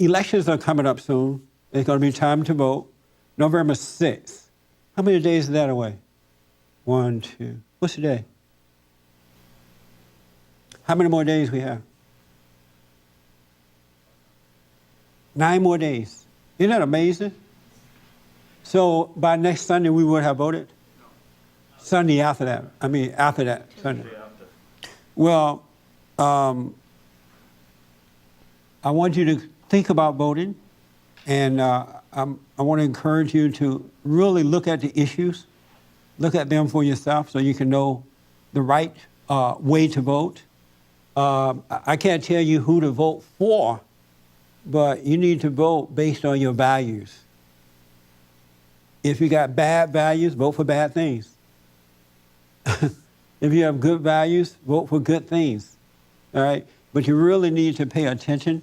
elections are coming up soon. It's going to be time to vote. November 6th. How many days is that away? 1, 2. What's the day? How many more days we have? 9 more days. Isn't that amazing? So by next Sunday, we would have voted? Sunday after that. After that Sunday. Well, I want you to think about voting, and I want to encourage you to really look at the issues, look at them for yourself so you can know the right way to vote. I can't tell you who to vote for, but you need to vote based on your values. If you got bad values, vote for bad things. If you have good values, vote for good things. All right? But you really need to pay attention.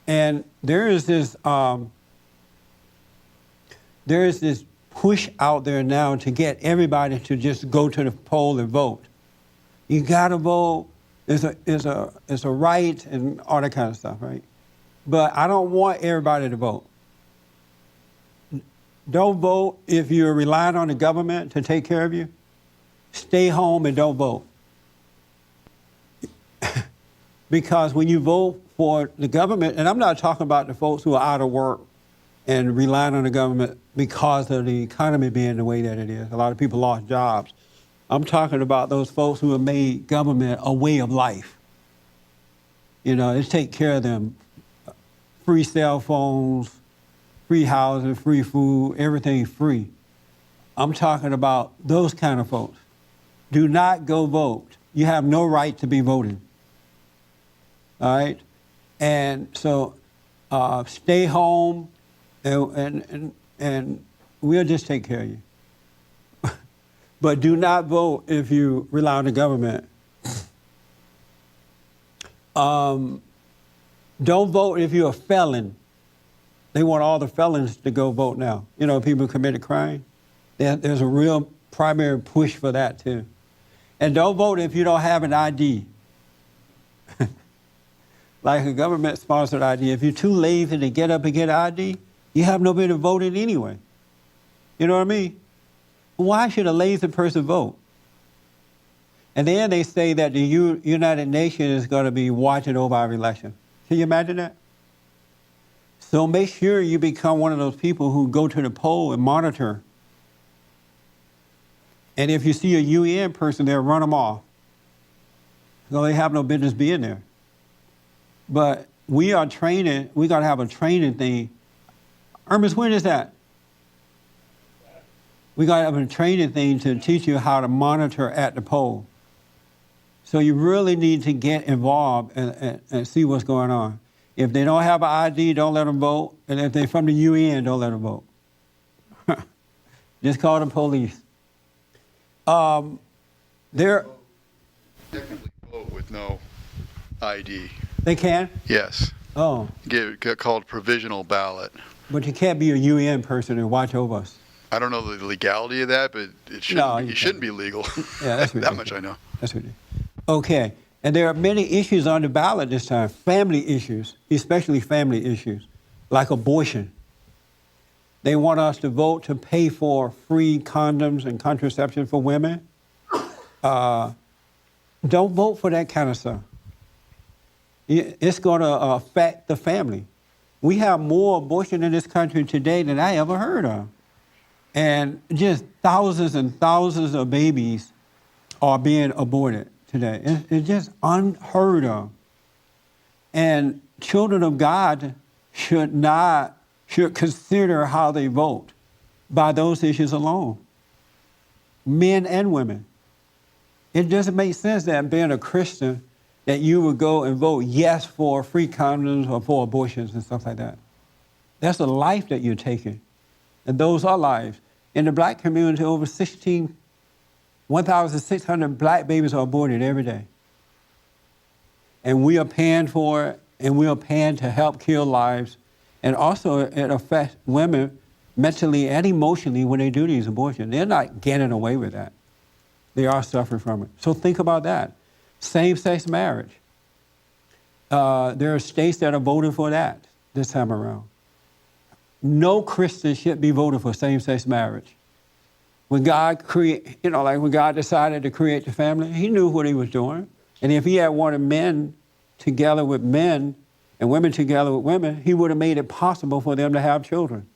And there is this push out there now to get everybody to just go to the poll and vote. You gotta vote. It's a right and all that kind of stuff, right? But I don't want everybody to vote. Don't vote if you're relying on the government to take care of you. Stay home and don't vote. Because when you vote for the government, and I'm not talking about the folks who are out of work and relying on the government because of the economy being the way that it is. A lot of people lost jobs. I'm talking about those folks who have made government a way of life. You know, it's take care of them. Free cell phones, free housing, free food, everything free. I'm talking about those kind of folks. Do not go vote. You have no right to be voting. All right? And so stay home and we'll just take care of you. But do not vote if you rely on the government. Don't vote if you're a felon. They want all the felons to go vote now. You know, people who committed crime. There's a real primary push for that, too. And don't vote if you don't have an ID. Like a government-sponsored ID. If you're too lazy to get up and get an ID, you have no business voting anyway. You know what I mean? Why should a lazy person vote? And then they say that the United Nations is going to be watching over our election. Can you imagine that? So make sure you become one of those people who go to the poll and monitor. And if you see a UN person there, run them off. So they have no business being there. But we are training, we got to have a training thing. Ernest, when is that? We got to have a training thing to teach you how to monitor at the poll. So you really need to get involved and see what's going on. If they don't have an ID, don't let them vote. And if they're from the UN, don't let them vote. Just call the police. They're technically vote with no ID. They can? Yes. Oh. Get called provisional ballot. But you can't be a UN person and watch over us. I don't know the legality of that, but it shouldn't be legal. Yeah, that's that much I know. That's ridiculous. Okay. And there are many issues on the ballot this time, family issues, especially family issues, like abortion. They want us to vote to pay for free condoms and contraception for women. Don't vote for that kind of stuff. It's going to affect the family. We have more abortion in this country today than I ever heard of. And just thousands and thousands of babies are being aborted today. It's just unheard of. And children of God should consider how they vote by those issues alone. Men and women. It doesn't make sense that being a Christian that you would go and vote yes for free condoms or for abortions and stuff like that. That's a life that you're taking. And those are lives. In the black community, over 1,600 black babies are aborted every day. And we are paying for it, and we are paying to help kill lives. And also it affects women mentally and emotionally when they do these abortions. They're not getting away with that. They are suffering from it. So think about that. Same-sex marriage. There are states that are voting for that. this time around. No Christian should be voting for same-sex marriage. When God when God decided to create the family, he knew what he was doing. And if he had wanted men together with men and women together with women, he would have made it possible for them to have children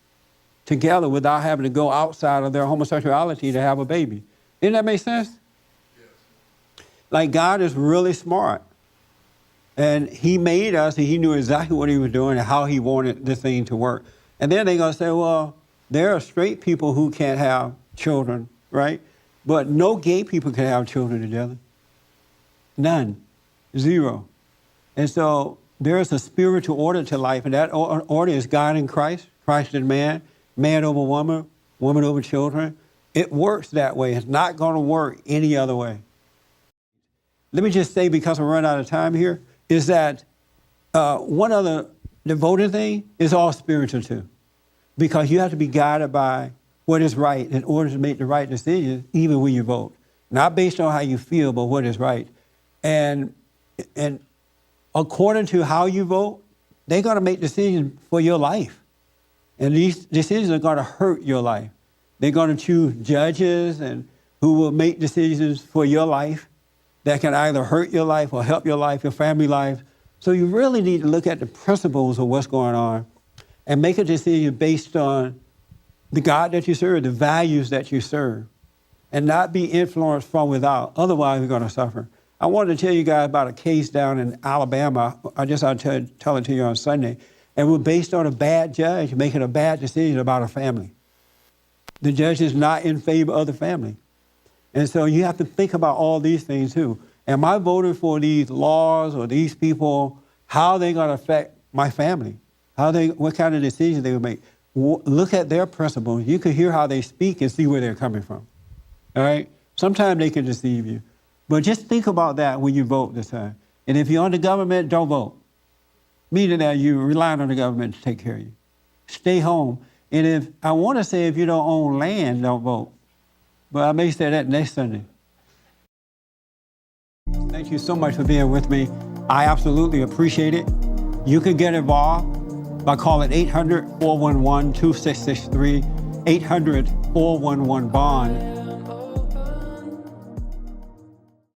together without having to go outside of their homosexuality to have a baby. Didn't that make sense? Yes. Like, God is really smart. And he made us, and he knew exactly what he was doing and how he wanted this thing to work. And then they're going to say, well, there are straight people who can't have children, right? But no gay people can have children together. None. Zero. And so there is a spiritual order to life, and that order is God in Christ, Christ in man, man over woman, woman over children. It works that way. It's not going to work any other way. Let me just say, because we're running out of time here, is that the voting thing is all spiritual too. Because you have to be guided by what is right in order to make the right decision, even when you vote. Not based on how you feel, but what is right. And according to how you vote, they're going to make decisions for your life. And these decisions are going to hurt your life. They're going to choose judges and who will make decisions for your life that can either hurt your life or help your life, your family life. So you really need to look at the principles of what's going on and make a decision based on the God that you serve, the values that you serve, and not be influenced from without. Otherwise, you're going to suffer. I wanted to tell you guys about a case down in Alabama. I'll tell it to you on Sunday. And we're based on a bad judge making a bad decision about a family. The judge is not in favor of the family. And so you have to think about all these things too. Am I voting for these laws or these people? How are they going to affect my family? What kind of decisions they will make? Look at their principles. You can hear how they speak and see where they're coming from. All right? Sometimes they can deceive you. But just think about that when you vote this time. And if you're on the government, don't vote. Meaning that you're relying on the government to take care of you. Stay home. And if you don't own land, don't vote. But I may say that next Sunday. Thank you so much for being with me. I absolutely appreciate it. You can get involved by calling 800-411-2663, 800-411-BOND.